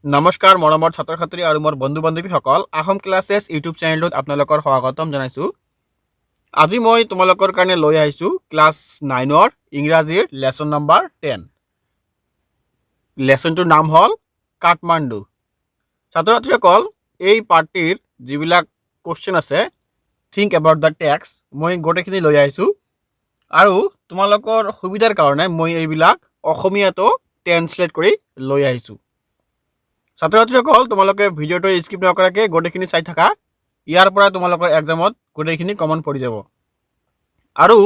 নমস্কাৰ মৰমৰ ছাত্ৰ ছাত্ৰী আৰু মোৰ বন্ধু বান্ধৱীসকল আহোম ক্লাছেছ ইউটিউব চেনেলটোত আপোনালোকৰ স্বাগতম জনাইছোঁ। আজি মই তোমালোকৰ কাৰণে লৈ আহিছোঁ ক্লাছ 9ৰ ইংৰাজীৰ লেচন নম্বৰ 10। লেচনটোৰ নাম হ'ল কাঠমাণ্ডু। ছাত্ৰ ছাত্ৰীসকল, এই পাৰ্টিৰ যিবিলাক কুৱেশ্যন আছে থিংক এবাউট দ্য টেক্সট মই গোটেইখিনি লৈ আহিছোঁ আৰু তোমালোকৰ সুবিধাৰ কাৰণে মই এইবিলাক অসমীয়াতো ট্ৰেন্সলেট কৰি লৈ আহিছোঁ। ছাত্ৰ ছাত্ৰীসকল, তোমালোকে ভিডিঅ'টো স্কিপ নকৰাকৈ গোটেইখিনি চাই থাকা। ইয়াৰ পৰা তোমালোকৰ এক্সামত গোটেইখিনি কমন পৰি যাব। আৰু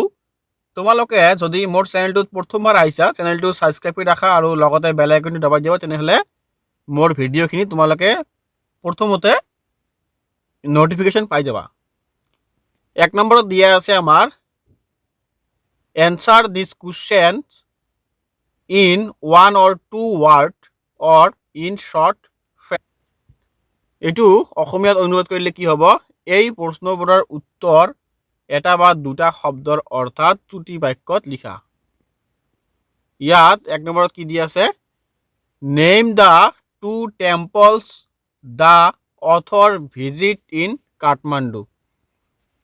তোমালোকে যদি মোৰ চেনেলটোত প্ৰথমবাৰ আহিছা, চেনেলটো ছাবস্ক্ৰাইব কৰি ৰাখা আৰু লগতে বেল আইকনটো দবাই দিব, তেনেহ'লে মোৰ ভিডিঅ'খিনি তোমালোকে প্ৰথমতে নটিফিকেশ্যন পাই যাবা। 1 নম্বৰত দিয়া আছে আমাৰ answer this question in 1 or 2 word or in short. এইটো অসমীয়াত অনুবাদ কৰিলে কি হ'ব? এই প্ৰশ্নবোৰৰ উত্তৰ এটা বা দুটা শব্দৰ অৰ্থাৎ চুটি বাক্যত লিখা। ইয়াত 1 নম্বৰত কি দিয়া আছে? Name the 2 temples the author visit in Kathmandu.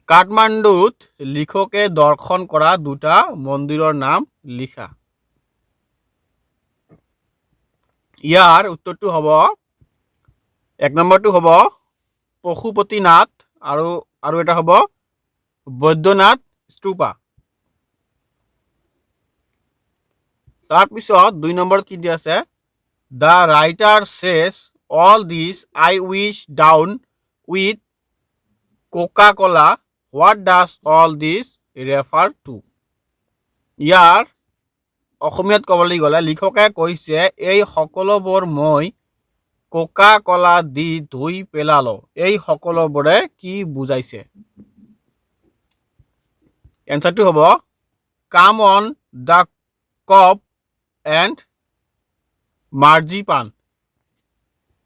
কাঠমাণ্ডুত লিখকে দৰ্শন কৰা দুটা মন্দিৰৰ নাম লিখা। ইয়াৰ উত্তৰটো হ'ব 1 নম্বৰটো হ'ব পশুপতিনাথ আৰু এটা হ'ব বৈদ্যনাথ স্তূপা। তাৰপিছত 2 নম্বৰত কি দিয়া আছে? The writer says all this I wash down with Coca Cola, what does all this refer to. ইয়াৰ অসমীয়াত ক'বলৈ গ'লে লিখকে কৈছে এই সকলোবোৰ মই কোকা কোলা দি ধুই পেলালো। এই সকলোবোৰে কি বুজাইছে? এনচাৰটো হ'ব corn on the cob and marzipan.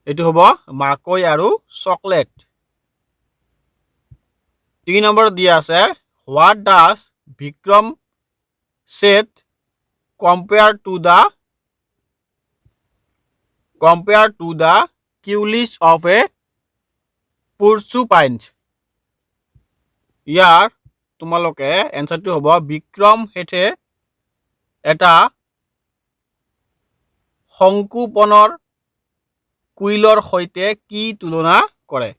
এইটো হ'ব মাকৈ আৰু চকলেট। 3 নম্বৰ দিয়া আছে what does Vikram Seth compare to the quills of a porcupine. ইয়াৰ তোমালোকে এনচাৰটো হ'ব বিক্ৰম শেঠে এটা শংকুপনৰ কুইলৰ সৈতে কি তুলনা কৰে?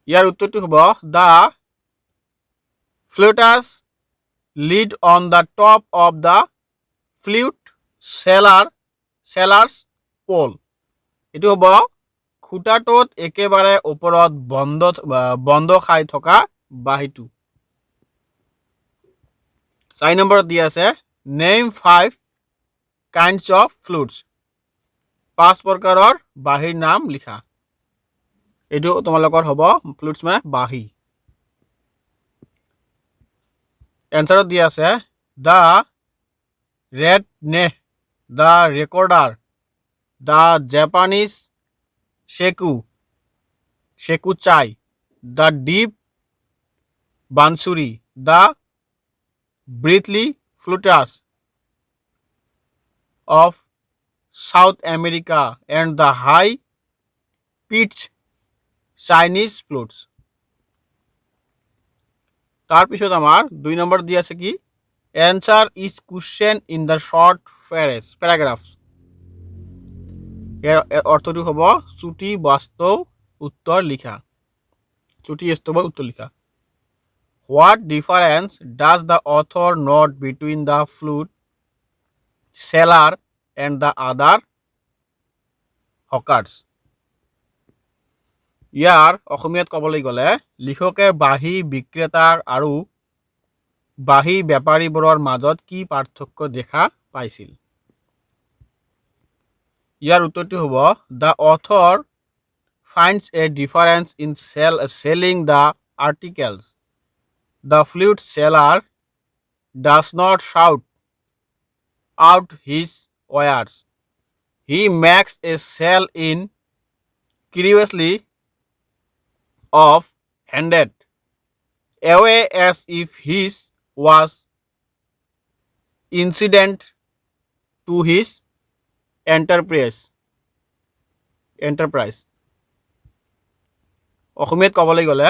ইয়াৰ উত্তৰটো হ'ব the flutes lead on the top of the flute seller's pole. এইটো হ'ব খুটাটোত একেবাৰে ওপৰত বন্ধ খাই থকা বাঁহীটো। 4 নম্বৰত দিয়া আছে নেম 5 কাইণ্ডছ অফ ফ্লুটছ। 5 প্ৰকাৰৰ বাঁহীৰ নাম লিখা। এইটো তোমালোকৰ হ'ব ফ্লুটছ মানে বাঁহী। এনচাৰত দিয়া আছে the reed ney, the recorder, the Japanese shakuhachi, the deep bansuri, the breathy flutes of South America and the high পিটছ চাইনিজ ফ্লুটছ। তাৰপিছত আমাৰ 2 নম্বৰ দিয়া আছে কি? Answer is question in the short paragraph. ইয়াৰ অৰ্থটো হ'ব চুটি বাস্তৱ উত্তৰ লিখা। What difference does the author note between the flute seller and the other hawkers. ইয়াৰ অসমীয়াত ক'বলৈ গ'লে লিখকে বাঁহী বিক্ৰেতা আৰু বাঁহী বেপাৰীবোৰৰ মাজত কি পাৰ্থক্য দেখা পাইছিল? ইয়াৰ উত্তৰটো হ'ব the author finds a difference in selling the articles. The flute seller does not shout out his wares. He makes a sale in curiously of handed away as if his was incident to his enterprise. Enterprise. অসমীয়াত ক'বলৈ গ'লে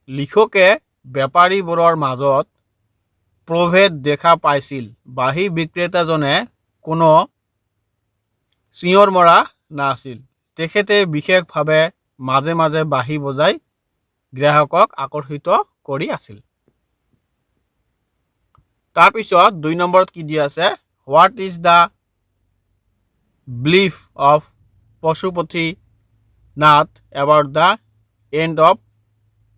লিখকে বেপাৰীবোৰৰ মাজত প্ৰভেদ দেখা পাইছিল। বাঁহী বিক্ৰেতাজনে কোনো চিঞৰ মৰা নাছিল। তেখেতে বিশেষভাৱে মাজে মাজে বাঁহী বজাই গ্ৰাহকক আকৰ্ষিত কৰি আছিল। তাৰপিছত 2 নম্বৰত কি দিয়া আছে, what is the belief of Pashupati Nath about the end of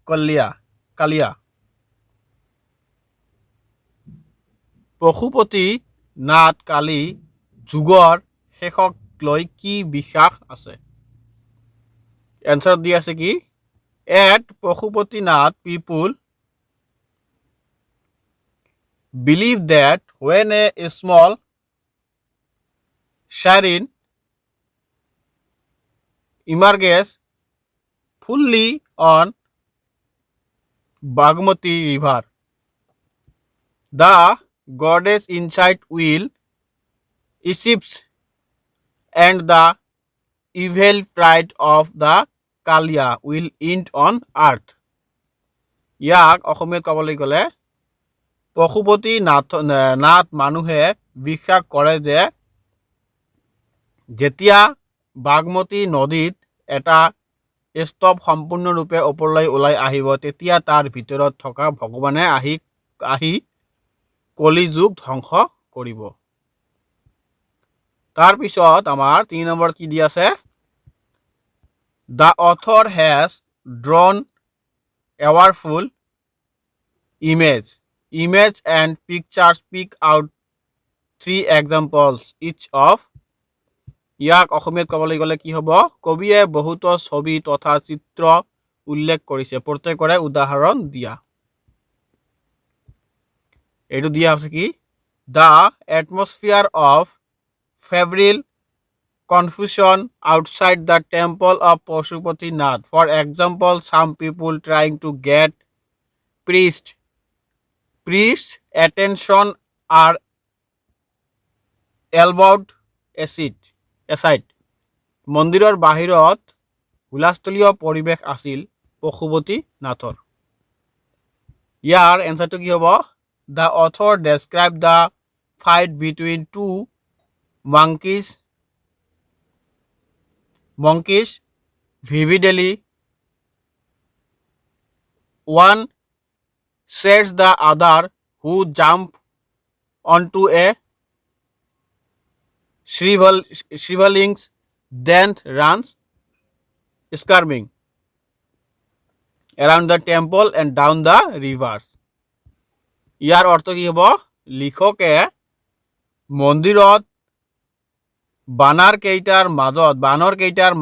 Kalia. Pashupati Nath কালি যুগৰ শেষক লৈ কি বিশ্বাস আছে? এনচাৰত দি আছে কি, at Pashupatinath people believe that when a small shrine emerges fully on Bagmati river, the goddess inside will escape and the evil pride of the Kalia will end on earth. ইয়াক অসমীয়াত ক'বলৈ গ'লে পশুপতি নাথ মানুহে বিশ্বাস কৰে যে যেতিয়া বাগমতী নদীত এটা স্তব সম্পূৰ্ণৰূপে ওপৰলৈ ওলাই আহিব, তেতিয়া তাৰ ভিতৰত থকা ভগৱানে আহি কলিযুগ ধ্বংস কৰিব। তাৰপিছত আমাৰ 3 নম্বৰত কি দি আছে, the author has drawn powerful image and pictures speak out 3 examples each of. ইয়াক অসমীয়াত ক'বলৈ গ'লে কি হ'ব, কবিয়ে বহুতো ছবি তথা চিত্ৰ উল্লেখ কৰিছে, প্ৰত্যেকৰে উদাহৰণ দিয়া। এইটো দিয়া আছে কি, the atmosphere of febrile confusion outside the temple of Pashupatinath. For example, some people trying to get priest's attention are elbowed aside. মন্দিৰৰ বাহিৰত হুলস্থুলীয় পৰিৱেশ আছিল পশুপতি নাথৰ। ইয়াৰ এনচাৰটো কি হ'ব, the author described the fight between two monkeys vividly. One says the other who jump onto a shriveling then runs screaming around the temple and down the rivers. ইয়াৰ অৰ্থ কি হ'ব, লিখকে মন্দিৰত বানৰ কেইটাৰ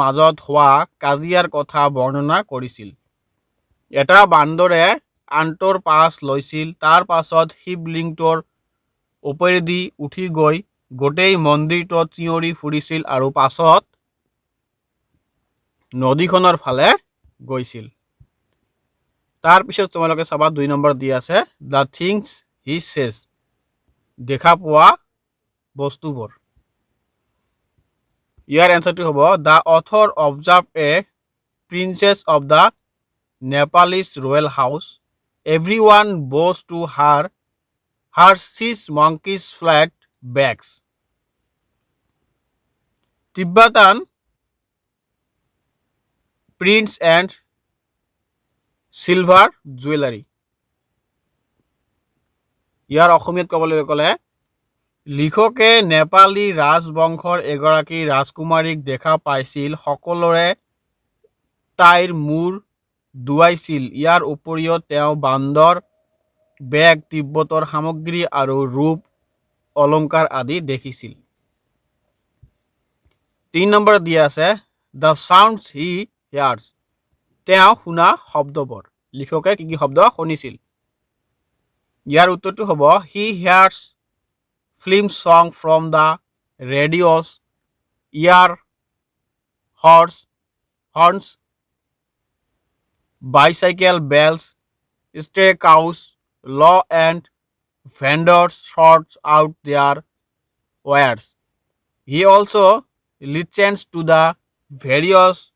মাজত হোৱা কাজিয়াৰ কথা বৰ্ণনা কৰিছিল। এটা বান্দৰে আনটোৰ পাছ লৈছিল, তাৰ পাছত শিৱলিংটোৰ ওপৰেদি উঠি গৈ গোটেই মন্দিৰটোত চিঞৰি ফুৰিছিল আৰু পাছত নদীখনৰ ফালে গৈছিল। তাৰপিছত তোমালোকে চাবা 2 নম্বৰ দি আছে, দ্য থিংছ হি সেজ, দেখা পোৱা বস্তুবোৰ। ইয়াৰ এনচাৰটো হ'ব, the author observe a princess of the Nepalese royal house, every one bows to her 6 monkeys flat backs. Tibetan prints and silver jewelry. ইয়াৰ অসমীয়াত ক'বলৈ গ'লে লিখকে নেপালী ৰাজবংশৰ এগৰাকী ৰাজকুমাৰীক দেখা পাইছিল, সকলোৰে তাইৰ মূৰ দুৱাইছিল। ইয়াৰ উপৰিও তেওঁ বান্দৰ, বেগ, তিব্বতৰ সামগ্ৰী আৰু ৰূপ অলংকাৰ আদি দেখিছিল। 3 নম্বৰ দিয়া আছে, দ্য চাউণ্ডছ হি হিয়াৰ্ছ, তেওঁ শুনা শব্দবোৰ। লিখকে কি কি শব্দ শুনিছিল? ইয়াৰ উত্তৰটো হ'ব, he hears film song from the radios, ইয়াৰ horns, bicycle bells, stray cows, law and vendors sort out their wares. He also listens to the various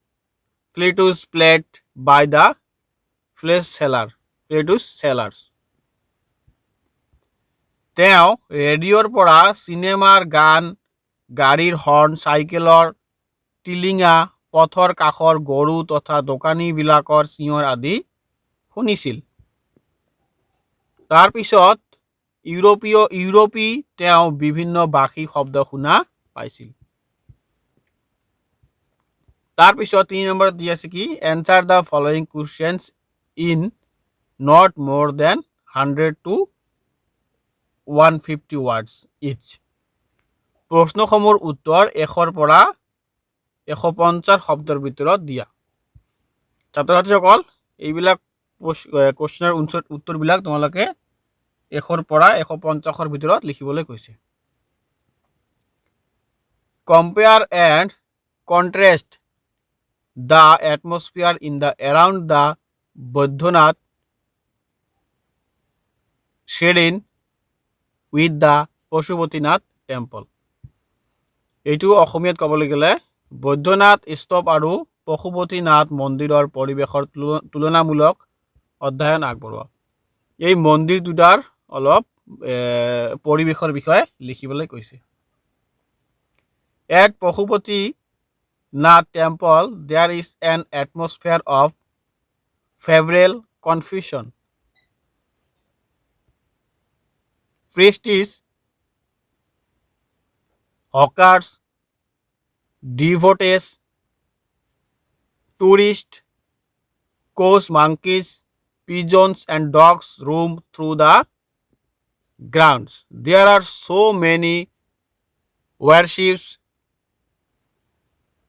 Plato's played by the Plato's sellers. তেওঁ ৰেডিঅ'ৰ পৰা চিনেমাৰ গান, গাড়ীৰ horn, চাইকেলৰ টিলিঙা, পথৰ কাষৰ গৰু তথা দোকানীবিলাকৰ চিঞৰ আদি শুনিছিল। তাৰপিছত ইউৰোপী তেওঁ বিভিন্ন ভাষী শব্দ শুনা পাইছিল। তাৰপিছত 3 নম্বৰত দি আছে কি answer the following questions in not মোৰ দেন 100 to 150 words ইচ। প্ৰশ্নসমূহৰ উত্তৰ 100 পৰা 150 শব্দৰ ভিতৰত দিয়া। ছাত্ৰ ছাত্ৰীসকল এইবিলাক কুৱেশ্যনৰ উত্তৰবিলাক তোমালোকে 100 পৰা 150ৰ ভিতৰত লিখিবলৈ কৈছে। Compare and contrast the atmosphere in the around the Badrinath shrine with the Pashupatinath temple. এইটো অসমীয়াত ক'বলৈ গ'লে বৈদ্যনাথ স্তূপ আৰু পশুপতিনাথ মন্দিৰৰ পৰিৱেশৰ তুলনামূলক অধ্যয়ন আগবঢ়োৱা। এই মন্দিৰ দুটাৰ অলপ পৰিৱেশৰ বিষয়ে লিখিবলৈ কৈছে। At Pashupatinath temple there is an atmosphere of febrile confusion. Priests, hawkers, devotees, tourists, cows, monkeys, pigeons and dogs roam through the grounds. There are so many worships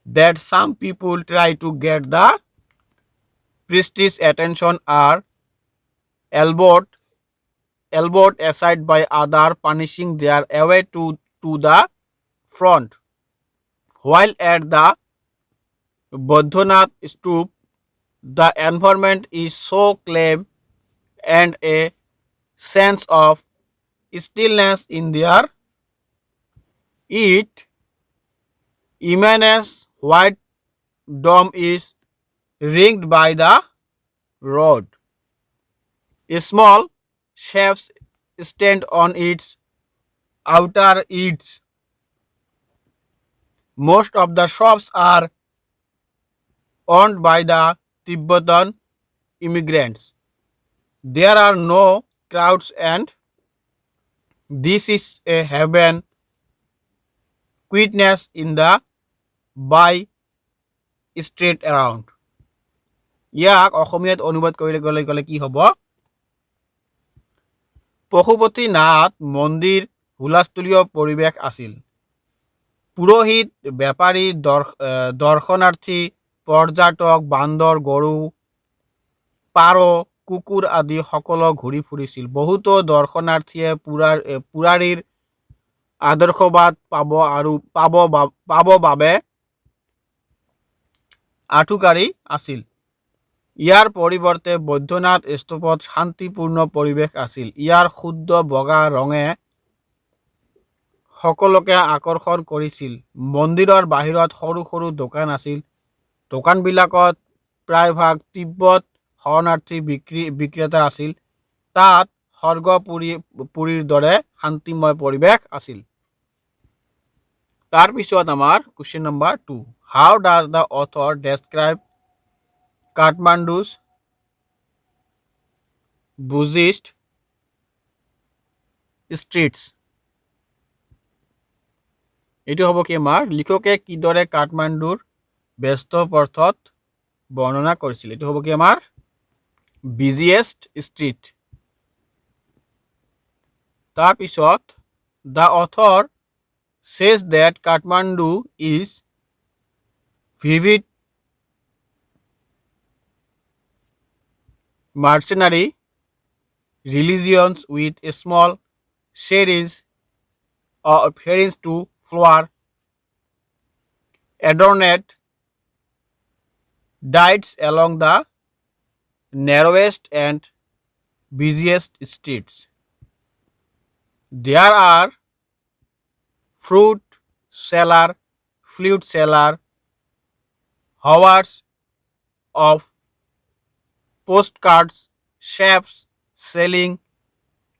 that some people try to get the priest's attention are elbowed aside by other punishing their way to the front. While at the Badrinath stoop, the environment is so calm and a sense of stillness in there. It immense white dome is ringed by the road. Small shops stand on its outer edge. Most of the shops are owned by the Tibetan immigrants. There are no crowds and this is a heaven quietness in the by straight around. ইয়াক অসমীয়াত অনুবাদ কৰিবলৈ গ'লে কি হ'ব? পশুপতিনাথ মন্দিৰ হুলস্থুলীয় পৰিৱেশ আছিল। পুৰোহিত, বেপাৰী, দৰ্শনাৰ্থী, পৰ্যটক, বান্দৰ, গৰু, পাৰ, কুকুৰ আদি সকলো ঘূৰি ফুৰিছিল। বহুতো দৰ্শনাৰ্থীয়ে পুৰাৰীৰ আদৰ্শবাদ পাব বাবে আঁঠুকাঢ়ি আছিল। ইয়াৰ পৰিৱৰ্তে বৈদ্যনাথ স্তূপত শান্তিপূৰ্ণ পৰিৱেশ আছিল। ইয়াৰ শুদ্ধ বগা ৰঙে সকলোকে আকৰ্ষণ কৰিছিল। মন্দিৰৰ বাহিৰত সৰু সৰু দোকান আছিল। দোকানবিলাকত প্ৰায়ভাগ তিব্বত শৰণাৰ্থী বিক্ৰেতা আছিল। তাত স্বৰ্গপুৰীৰ দৰে শান্তিময় পৰিৱেশ আছিল। তাৰপিছত আমাৰ question number 2 how does the author describe Kathmandu's Buddhist streets. এইটো হ'ব কি আমাৰ লিখকে কিদৰে কাঠমাণ্ডুৰ ব্যস্ত পথত বৰ্ণনা কৰিছিল। এইটো হ'ব কি আমাৰ বিজিয়েষ্ট ষ্ট্ৰীট। তাৰপিছত the author says that Kathmandu is vivid mercenary religions with a small shrines to flower adorned diets along the narrowest and busiest streets. There are fruit seller, hours of postcards, chefs selling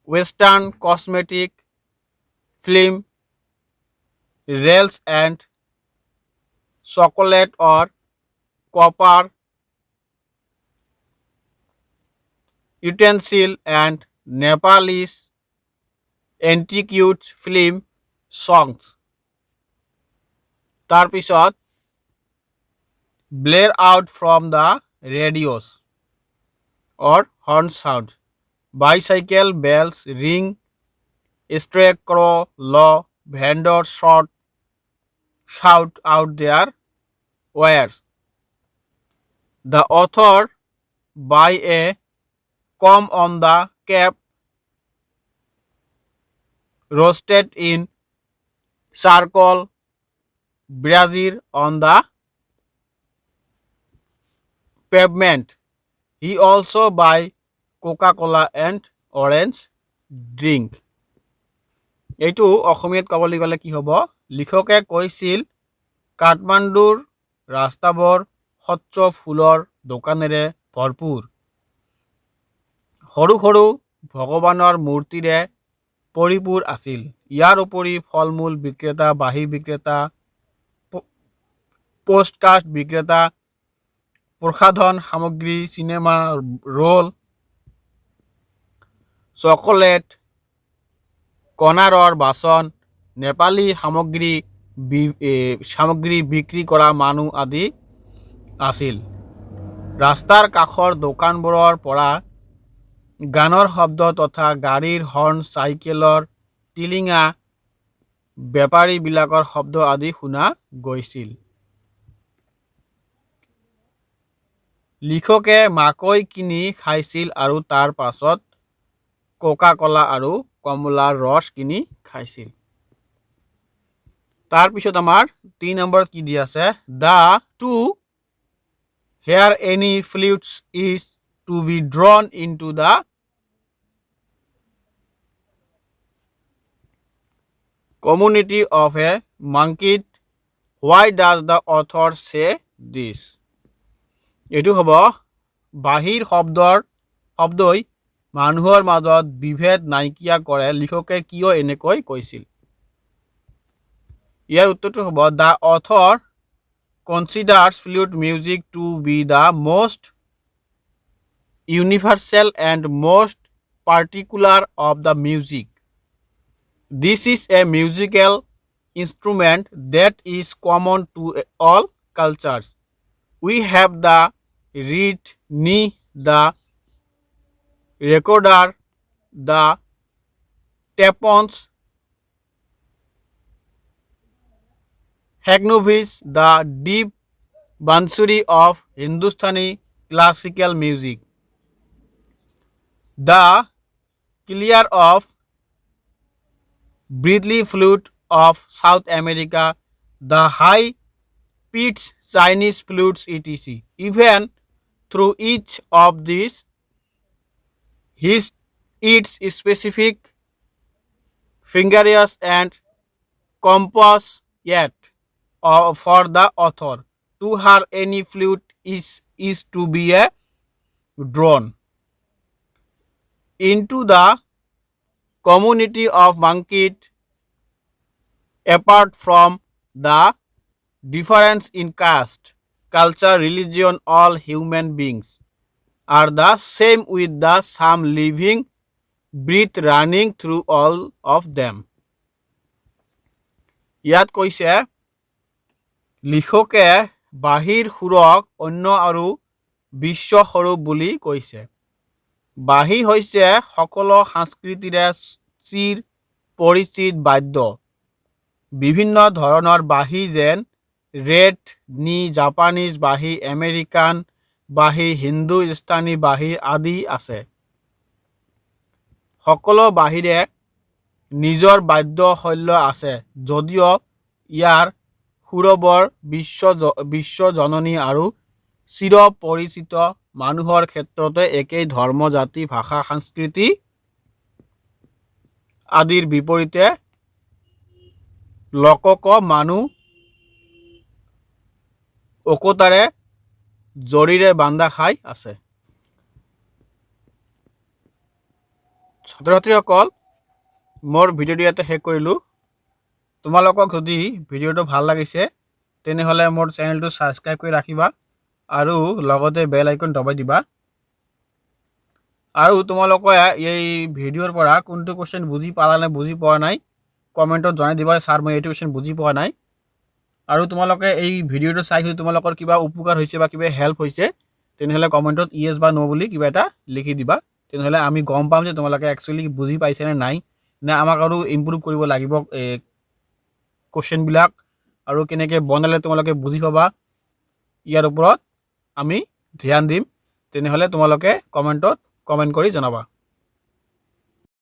western cosmetic, film, rails and chocolate or copper utensil and Nepalese antique film songs. তাৰপিছত blare out from the radios or horn sound. Bicycle bells ring, stray crow low, vendors shout out their wares. The author by a comb on the cap, roasted in charcoal, brazier on the pavement. He also buy Coca-Cola and orange drink. এইটো অসমীয়াত ক'বলৈ গ'লে কি হ'ব? লিখকে কৈছিল কাঠমাণ্ডুৰ ৰাস্তাবোৰ স্বচ্ছ ফুলৰ দোকানেৰে ভৰপূৰ। সৰু সৰু ভগৱানৰ মূৰ্তিৰে পৰিপূৰ আছিল। ইয়াৰ উপৰি ফল মূল বিক্ৰেতা, বাঁহী বিক্ৰেতা, পোষ্টকাৰ্ড বিক্ৰেতা, প্ৰসাধন সামগ্ৰী, চিনেমা ৰোল, চকলেট, কণাৰৰ বাচন, নেপালী সামগ্ৰী বিক্ৰী কৰা মানুহ আদি আছিল। ৰাস্তাৰ কাষৰ দোকানবোৰৰ পৰা গানৰ শব্দ তথা গাড়ীৰ হৰ্ণ, চাইকেলৰ টিলিঙা, বেপাৰীবিলাকৰ শব্দ আদি শুনা গৈছিল। লিখকে মাকৈ কিনি খাইছিল আৰু তাৰ পাছত কোকা-কোলা আৰু কমলাৰ ৰস কিনি খাইছিল। তাৰপিছত আমাৰ 3 নম্বৰ কি দি আছে? The to hear any flutes is to be drawn into the community of a monkey. Why does the author say this? এইটো হ'ব বাহিৰ শব্দই মানুহৰ মাজত বিভেদ নাইকিয়া কৰে। লিখকে কিয় এনেকৈ কৈছিল? ইয়াৰ উত্তৰটো হ'ব the author considers flute music to be the most universal and most particular of the music. This is a musical instrument that is common to all cultures. We have the reed, knee, the recorder, the tapons, Hagnovis, the deep bansuri of Hindustani classical music, the clear of breathly flute of South America, the high-pitched Chinese flutes, etc. Even through each of these, its specific fingers and compass yet for the author to hear any flute is to be drawn into the community of monkeys. Apart from the difference in caste, culture, religion, all human beings are the same with the some living breath running through all of them. ইয়াত কৈছে লিখকে বাহিৰ সুৰক অন্য আৰু বিশ্ব স্বৰূপ বুলি কৈছে। বাঁহী হৈছে সকলো সংস্কৃতিৰে চিৰ পৰিচিত বাদ্য। বিভিন্ন ধৰণৰ বাঁহী যেন ৰেড, নি, জাপানীজ বাঁহী, আমেৰিকান বাঁহী, হিন্দুস্তানী বাঁহী আদি আছে। সকলো বাঁহীৰে নিজৰ বাদ্য শৈলী আছে, যদিও ইয়াৰ সুৰবোৰ বিশ্বজনীন আৰু চিৰ পৰিচিত। মানুহৰ ক্ষেত্ৰতে একেই ধৰ্ম, জাতি, ভাষা, সংস্কৃতি আদিৰ বিপৰীতে লোকক মানুহ অকোতাৰে জৰিৰে বান্ধা খাই আছে। ছাত্ৰ ছাত্ৰীসকল, মোৰ ভিডিঅ'টো ইয়াতে শেষ কৰিলোঁ। তোমালোকক যদি ভিডিঅ'টো ভাল লাগিছে তেনেহ'লে মোৰ চেনেলটো ছাবস্ক্ৰাইব কৰি ৰাখিবা আৰু লগতে বেল আইকন দবাই দিবা। আৰু তোমালোকে এই ভিডিঅ'ৰ পৰা কোনটো কুৱেশ্যন বুজি পালা নে বুজি পোৱা নাই কমেণ্টত জনাই দিবা, ছাৰ মই এইটো কুৱেশ্যন বুজি পোৱা নাই। আৰু তোমালোকে এই ভিডিঅ'টো চাই যদি তোমালোকৰ কিবা উপকাৰ হৈছে বা কিবা হেল্প হৈছে তেনেহ'লে কমেণ্টত ইয়েছ বা ন' বুলি কিবা এটা লিখি দিবা। তেনেহ'লে আমি গম পাম যে তোমালোকে একচুৱেলি বুজি পাইছে নে নাই, নে আমাক আৰু ইম্প্ৰুভ কৰিব লাগিব কুৱেশ্যনবিলাক আৰু কেনেকৈ বনালে তোমালোকে বুজি পাবা, ইয়াৰ ওপৰত আমি ধ্যান দিম। তেনেহ'লে তোমালোকে কমেণ্টত কমেণ্ট কৰি জনাবা।